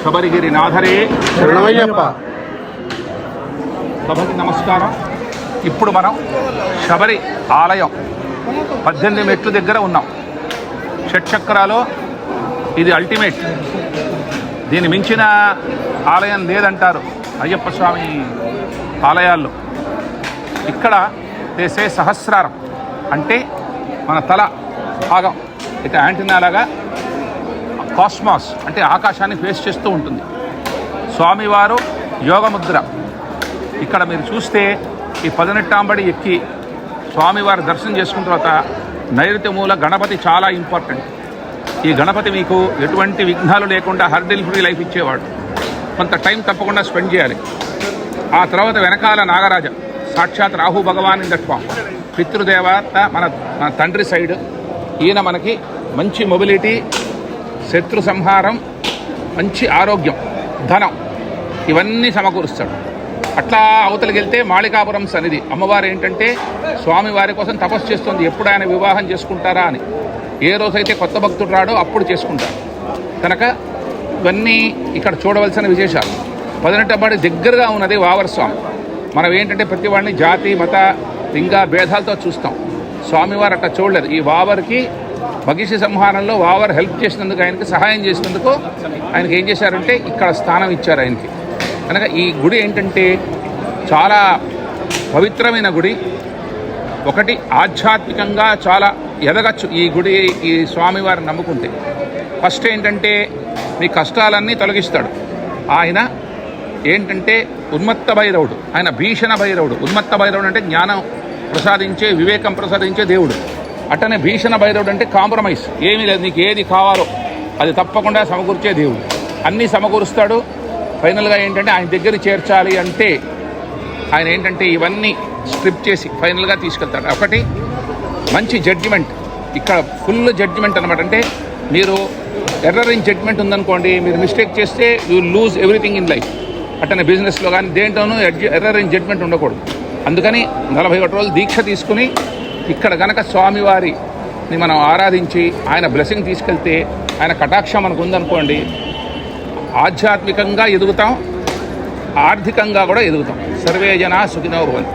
శబరిగిరినాథరే శరణమయ్యప్ప. సభకి నమస్కారం. ఇప్పుడు మనం శబరి ఆలయం 18 మెట్లు దగ్గర ఉన్నాం. షట్చక్రాలో ఇది అల్టిమేట్. దీన్ని మించిన ఆలయం లేదంటారు అయ్యప్ప స్వామి ఆలయాల్లో. ఇక్కడ చేసే సహస్రారం అంటే మన తల భాగం ఇక యాంటీనాలాగా కాస్మాస్ అంటే ఆకాశాన్ని ఫేస్ చేస్తూ ఉంటుంది. స్వామివారు యోగముద్ర. ఇక్కడ మీరు చూస్తే ఈ 18 ఎక్కి స్వామివారి దర్శనం చేసుకున్న తర్వాత నైరుతి మూల గణపతి చాలా ఇంపార్టెంట్. ఈ గణపతి మీకు ఎటువంటి విఘ్నాలు లేకుండా హర్డిల్ ఫ్రీ లైఫ్ ఇచ్చేవాడు. కొంత టైం తప్పకుండా స్పెండ్ చేయాలి. ఆ తర్వాత వెనకాల నాగరాజ సాక్షాత్ రాహు భగవాన్ ఇన్ దట్ ఫామ్. పితృదేవత మన తండ్రి సైడ్. ఈయన మనకి మంచి మొబిలిటీ, శత్రు సంహారం, మంచి ఆరోగ్యం, ధనం ఇవన్నీ సమకూరుస్తాడు. అట్లా అవతలికి వెళ్తే మాళికాపురం సన్నిధి అమ్మవారు ఏంటంటే స్వామివారి కోసం తపస్సు చేస్తుంది. ఎప్పుడు ఆయన వివాహం చేసుకుంటారా అని. ఏ రోజైతే కొత్త భక్తుడు రాడో అప్పుడు చేసుకుంటారు. కనుక ఇవన్నీ ఇక్కడ చూడవలసిన విశేషాలు. 18 దగ్గరగా ఉన్నది వావర్ స్వామి. మనం ఏంటంటే ప్రతి వాడిని జాతి, మత, లింగ భేదాలతో చూస్తాం. స్వామివారు అట్లా చూడలేదు. ఈ వావర్కి మగిషి సంహారంలో వావర్ హెల్ప్ చేసినందుకు, ఆయనకి సహాయం చేసినందుకు ఆయనకి ఏం చేశారంటే ఇక్కడ స్థానం ఇచ్చారు ఆయనకి. కనుక ఈ గుడి ఏంటంటే చాలా పవిత్రమైన గుడి. ఒకటి ఆధ్యాత్మికంగా చాలా ఎదగచ్చు ఈ గుడి, ఈ స్వామివారిని నమ్ముకుంటే. ఫస్ట్ ఏంటంటే మీ కష్టాలన్నీ తొలగిస్తాడు. ఆయన ఏంటంటే ఉన్మత్త భైరవుడు. ఆయన భీషణ భైరవుడు. ఉన్మత్త భైరవుడు అంటే జ్ఞానం ప్రసాదించే, వివేకం ప్రసాదించే దేవుడు. అట్టనే భీషణ భైరవుడు అంటే కాంప్రమైజ్. ఏమీ లేదు, నీకు ఏది కావాలో అది తప్పకుండా సమకూర్చే దేవుడు. అన్నీ సమకూరుస్తాడు. ఫైనల్గా ఏంటంటే ఆయన దగ్గర చేర్చాలి అంటే ఆయన ఏంటంటే ఇవన్నీ స్ట్రిప్ చేసి ఫైనల్గా తీసుకెళ్తాడు. ఒకటి మంచి జడ్జిమెంట్. ఇక్కడ ఫుల్ జడ్జిమెంట్ అనమాట. అంటే మీరు ఎర్రర్ ఇన్ జడ్జిమెంట్ ఉందనుకోండి, మీరు మిస్టేక్ చేస్తే you lose everything in life. అట్టనే బిజినెస్లో కానీ దేంట్లోనూ ఎర్రర్ ఇన్ జడ్జిమెంట్ ఉండకూడదు. అందుకని 41 రోజులు దీక్ష తీసుకుని ఇక్కడ గనక స్వామివారిని మనం ఆరాధించి ఆయన బ్లెస్సింగ్ తీసుకెళ్తే, ఆయన కటాక్షం మనకు ఉందనుకోండి, ఆధ్యాత్మికంగా ఎదుగుతాం, ఆర్థికంగా కూడా ఎదుగుతాం. సర్వే జనా సుఖినో భవంతు.